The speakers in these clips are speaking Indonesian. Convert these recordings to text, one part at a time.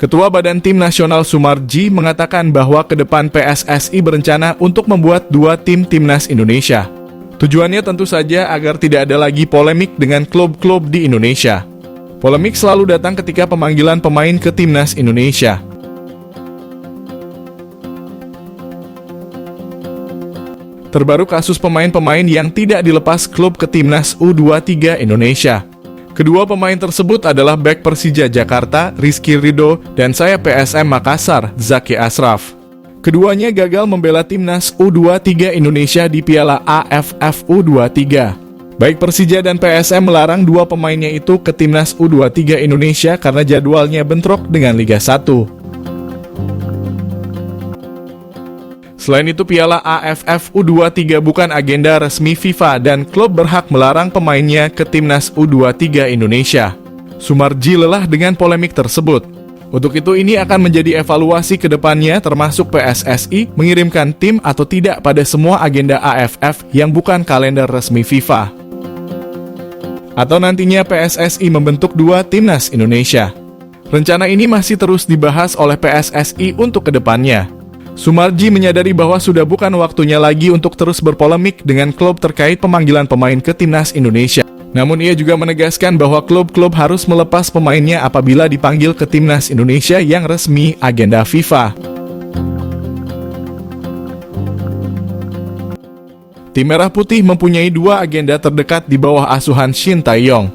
Ketua Badan Tim Nasional Sumarji mengatakan bahwa ke depan PSSI berencana untuk membuat 2 tim Timnas Indonesia. Tujuannya tentu saja agar tidak ada lagi polemik dengan klub-klub di Indonesia. Polemik selalu datang ketika pemanggilan pemain ke Timnas Indonesia. Terbaru kasus pemain-pemain yang tidak dilepas klub ke Timnas U23 Indonesia. Kedua pemain tersebut adalah bek Persija Jakarta, Rizky Ridho, dan sayap PSM Makassar, Zaki Ashraf. Keduanya gagal membela Timnas U23 Indonesia di Piala AFF U23. Baik Persija dan PSM melarang 2 pemainnya itu ke Timnas U23 Indonesia karena jadwalnya bentrok dengan Liga 1. Selain itu, Piala AFF U23 bukan agenda resmi FIFA dan klub berhak melarang pemainnya ke Timnas U23 Indonesia. Sumarji lelah dengan polemik tersebut. Untuk itu, ini akan menjadi evaluasi ke depannya termasuk PSSI mengirimkan tim atau tidak pada semua agenda AFF yang bukan kalender resmi FIFA. Atau nantinya PSSI membentuk 2 Timnas Indonesia. Rencana ini masih terus dibahas oleh PSSI untuk ke depannya. Sumarji menyadari bahwa sudah bukan waktunya lagi untuk terus berpolemik dengan klub terkait pemanggilan pemain ke Timnas Indonesia. Namun ia juga menegaskan bahwa klub-klub harus melepas pemainnya apabila dipanggil ke Timnas Indonesia yang resmi agenda FIFA. Tim Merah Putih mempunyai 2 agenda terdekat di bawah asuhan Shin Tae-yong.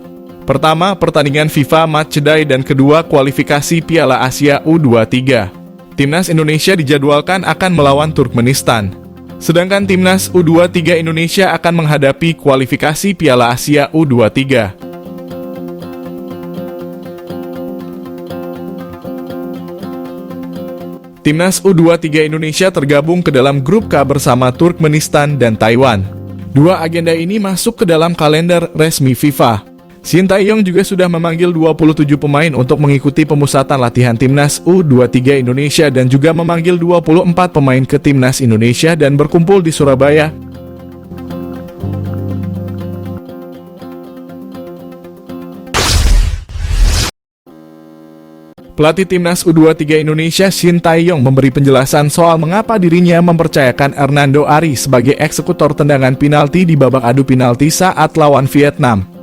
Pertama, pertandingan FIFA Matchday dan kedua, kualifikasi Piala Asia U23. Timnas Indonesia dijadwalkan akan melawan Turkmenistan. Sedangkan Timnas U23 Indonesia akan menghadapi kualifikasi Piala Asia U23. Timnas U23 Indonesia tergabung ke dalam grup K bersama Turkmenistan dan Taiwan. 2 agenda ini masuk ke dalam kalender resmi FIFA. Shin Tae-yong juga sudah memanggil 27 pemain untuk mengikuti pemusatan latihan Timnas U23 Indonesia dan juga memanggil 24 pemain ke Timnas Indonesia dan berkumpul di Surabaya. Pelatih Timnas U23 Indonesia Shin Tae-yong memberi penjelasan soal mengapa dirinya mempercayakan Hernando Ari sebagai eksekutor tendangan penalti di babak adu penalti saat lawan Vietnam.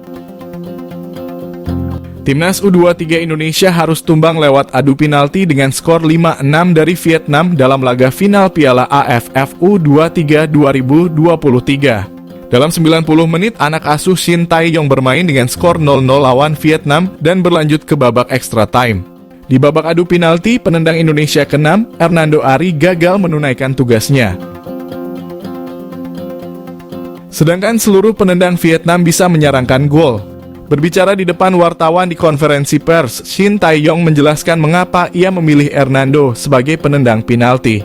Timnas U23 Indonesia harus tumbang lewat adu penalti dengan skor 5-6 dari Vietnam dalam laga final Piala AFF U23 2023. Dalam 90 menit, anak asuh Shin Tae-yong bermain dengan skor 0-0 lawan Vietnam dan berlanjut ke babak extra time. Di babak adu penalti, penendang Indonesia ke-6, Hernando Ari gagal menunaikan tugasnya. Sedangkan seluruh penendang Vietnam bisa menyarangkan gol. Berbicara di depan wartawan di konferensi pers, Shin Tae-yong menjelaskan mengapa ia memilih Hernando sebagai penendang penalti.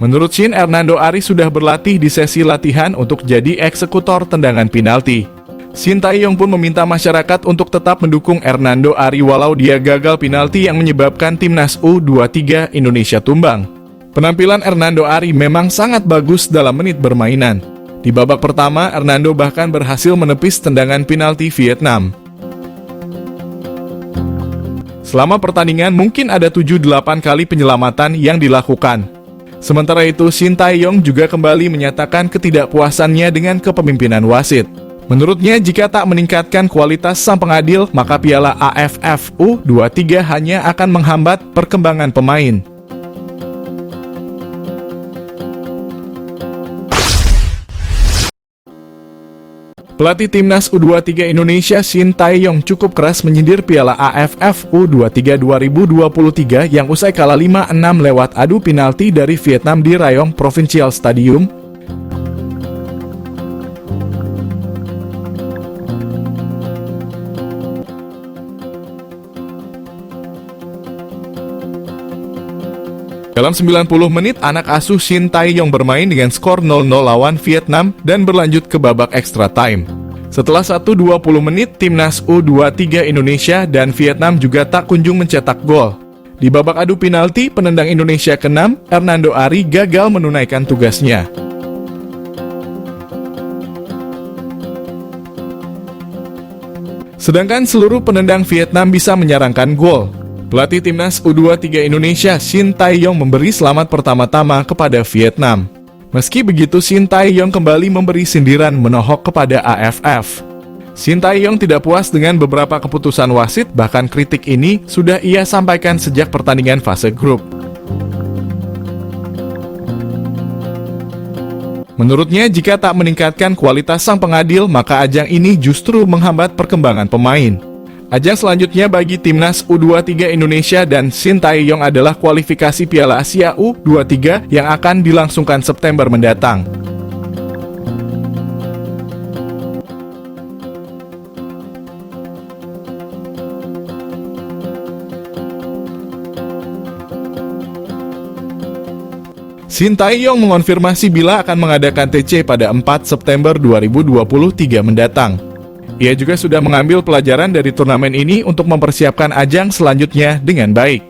Menurut Shin, Hernando Ari sudah berlatih di sesi latihan untuk jadi eksekutor tendangan penalti. Shin Tae-yong pun meminta masyarakat untuk tetap mendukung Hernando Ari walau dia gagal penalti yang menyebabkan Timnas U23 Indonesia tumbang. Penampilan Hernando Ari memang sangat bagus dalam menit bermainan. Di babak pertama, Hernando bahkan berhasil menepis tendangan penalti Vietnam. Selama pertandingan mungkin ada 7-8 kali penyelamatan yang dilakukan. Sementara itu, Shin Tae-yong juga kembali menyatakan ketidakpuasannya dengan kepemimpinan wasit. Menurutnya, jika tak meningkatkan kualitas sang pengadil, maka Piala AFF U23 hanya akan menghambat perkembangan pemain. Pelatih Timnas U23 Indonesia Shin Tae-yong cukup keras menyindir Piala AFF U23 2023 yang usai kalah 5-6 lewat adu penalti dari Vietnam di Rayong Provincial Stadium. Dalam 90 menit, anak asuh Shin Tae-yong bermain dengan skor 0-0 lawan Vietnam dan berlanjut ke babak extra time. Setelah 1-20 menit, Timnas U23 Indonesia dan Vietnam juga tak kunjung mencetak gol. Di babak adu penalti, penendang Indonesia ke-6, Hernando Ari gagal menunaikan tugasnya. Sedangkan seluruh penendang Vietnam bisa menyarangkan gol. Pelatih timnas U23 Indonesia Shin Tae-yong memberi selamat pertama-tama kepada Vietnam. Meski begitu, Shin Tae-yong kembali memberi sindiran menohok kepada AFF. Shin Tae-yong tidak puas dengan beberapa keputusan wasit, bahkan kritik ini sudah ia sampaikan sejak pertandingan fase grup. Menurutnya, jika tak meningkatkan kualitas sang pengadil, maka ajang ini justru menghambat perkembangan pemain. Ajang selanjutnya bagi timnas U23 Indonesia dan Shin Tae-yong adalah kualifikasi Piala Asia U23 yang akan dilangsungkan September mendatang. Shin Tae-yong mengonfirmasi bila akan mengadakan TC pada 4 September 2023 mendatang. Ia juga sudah mengambil pelajaran dari turnamen ini untuk mempersiapkan ajang selanjutnya dengan baik.